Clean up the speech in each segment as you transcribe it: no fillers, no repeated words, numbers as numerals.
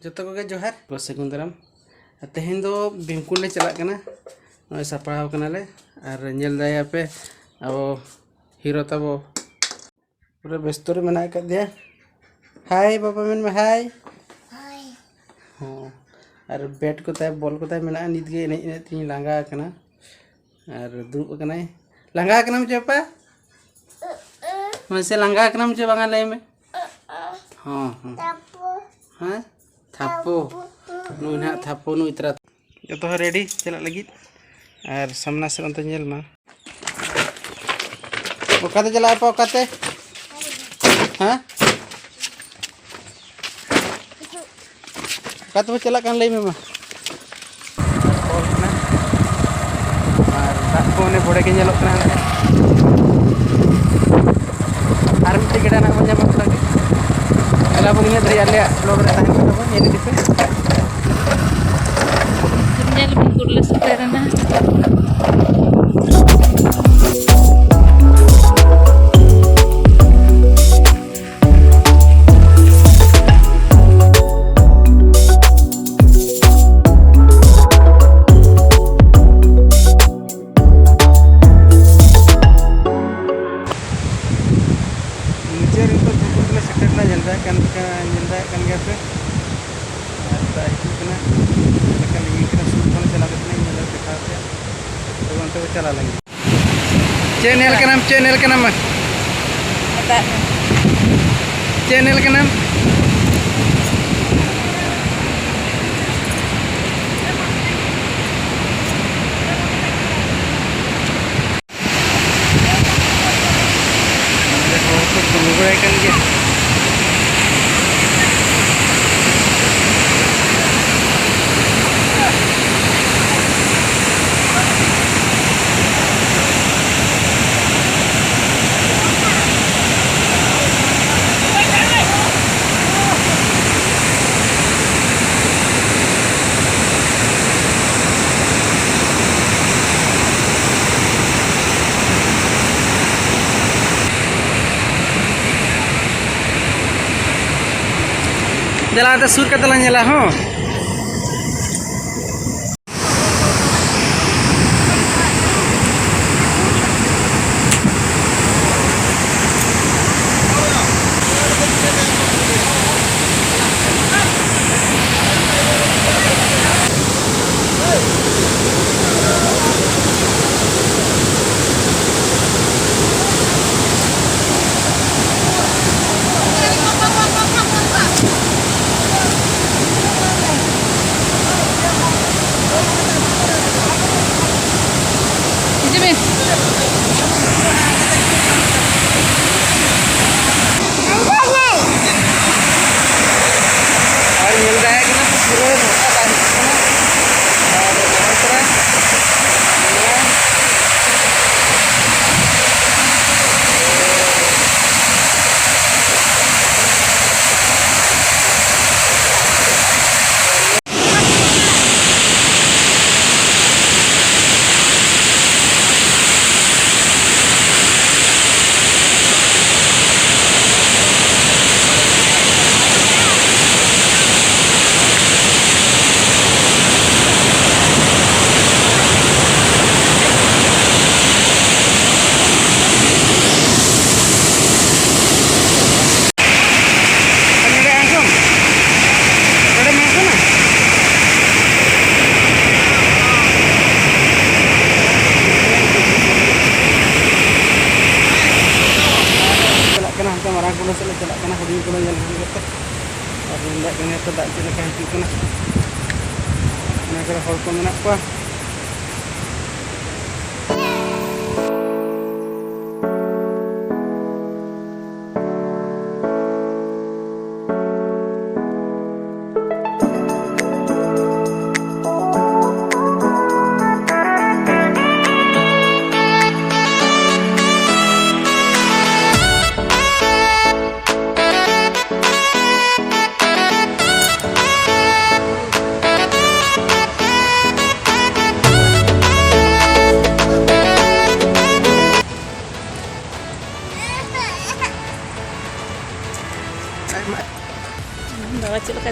जोतो को जोहार सागुन दाराम तेहें दो बिमकुल ले चला कना नय सापड़ाव कना ले और नेल दाया पे अब हीरो तबो पूरा व्यस्त रे मना कर दिया। हाय बाबा मन में हाय हाय हां और बैट को ताय बॉल को ताय मेना नित गे एने एने तीन लांगा कना और दुब कना लांगा कना मुझे पा मसे लांगा कना मुझे बांगा ले में हां हां थापो नु ना थापो नु इतरा जो तो रेडी चला लगी और सामना से अंत नेल मा ओकाते चला पा ओकाते हां ओकाते चला kan ले में मा और ताको ने बड़े के नेलो कना आर मिटे गेडा ना बन जामा लगे ala bunyinya dari alia blog रे ताहे तो ये दिसे जल बिल्कुल सुतेरना kan nyenda kan gape ada itu kena kan ini kena suruh चला के नहीं मिला दिखाते तो अंत में चला लेंगे चैनल का नाम बता चैनल का नाम देखो तो गुरुगुरा kan dia Jalan atas sur kata nyala ho. marang kulo sila cala kana huding kulo yang gitu और नंदा कने तो दाग चले kan हिजु kana ना करा हर को मेना को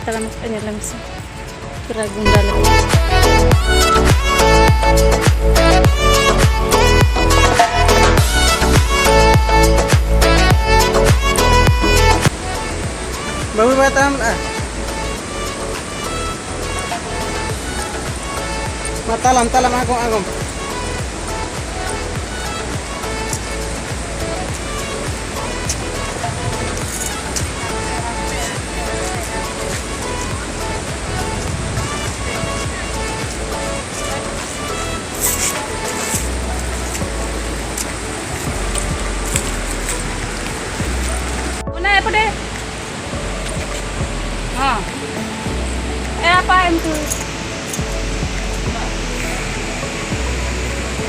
talam penyelam sih. Keragun dalam. Baru batam matalam talam agong. Una apa deh? Apa itu?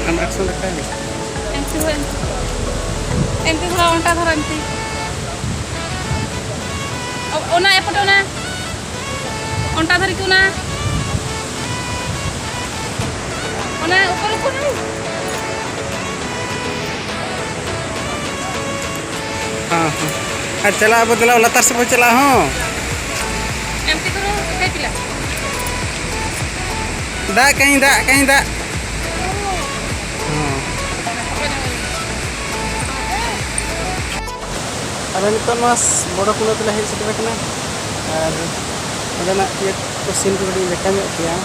Anak sudah kali. Enti thora onta thora enti. Una apa deh una? Onta thari tu na? Una upar nih. चला बदला लतार से चला हाँ एमती करो क्या पिला दा कहीं दा और नितन मास बड़ा कुला तेला हेज सेटर कना और ओदना ये क्वेश्चन को बड़ी लेखा में किया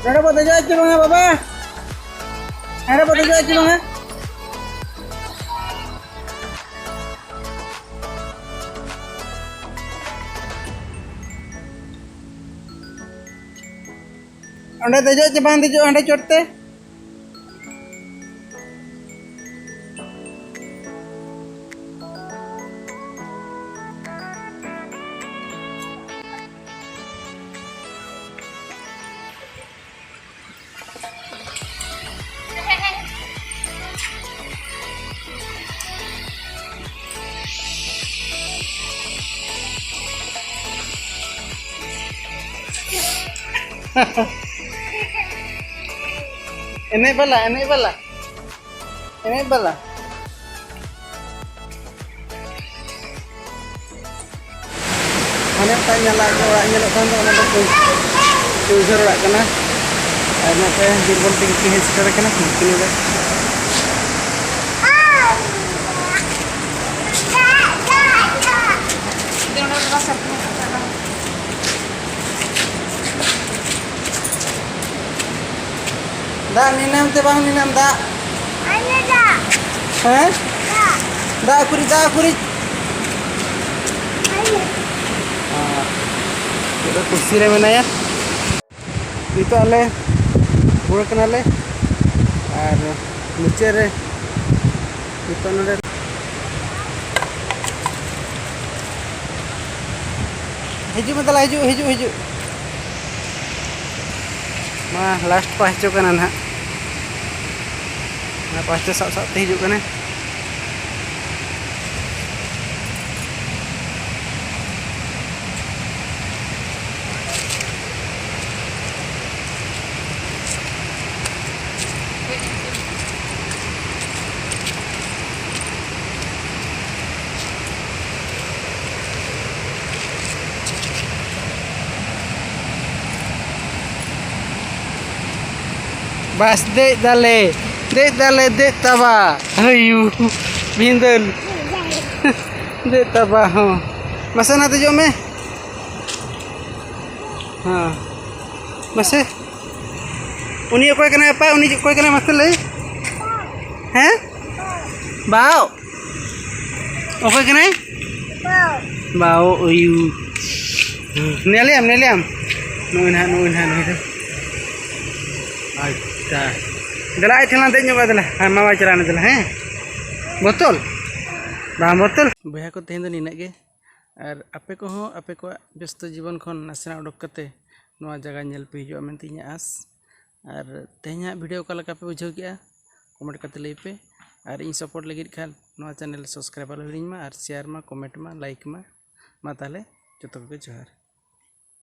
Ada pada jauh cuma nggak apa-apa. Ada pada jauh cuma nggak. Anda tujuh cuma tujuh anda curte. Ini bala. Mana tanya lagi orangnya lo kan orang itu user orang kena, anak saya dirbon tinggi sekarang kena mungkin udah. Dak ninam te bang ninam dak. Ada dah. Hah? Dah. Dak kurit dak kurit. Ada. Kita kursi re menaya. Itu ale buat kenale. Ar niche re itu nade. Hiju matala hiju. Ma last pacho kana na. Na pacho sak te hiju kana. Bas dek dale taba. Ayu, bindel. Dek taba ho. Masa na tujuh me? हाँ मसे उन्हीं कोई करना है उन्हीं कोई करना मस्त ले हैं बाओ ओके करना है बाओ ओयू नेलियम नुइन अच्छा दला इतना दे ᱧᱚᱜ दला हाँ मामा चलाने दला हैं बोतल बाम बोतल भैया को तेहन नीना गे और आपे को व्यस्त जीवन खन नासेना उडक कते नवा जगह नेल पे हिजुआ मेनते इᱧ आस और तेहना वीडियो का लगा पे बुझाव किया कमेंट करते लई पे और इन सपोर्ट लगित खान नवा चैनल सब्सक्राइब आलो हिड़िñ मा और शेयर मा कमेंट मा लाइक मा ताले जतो को जोहार।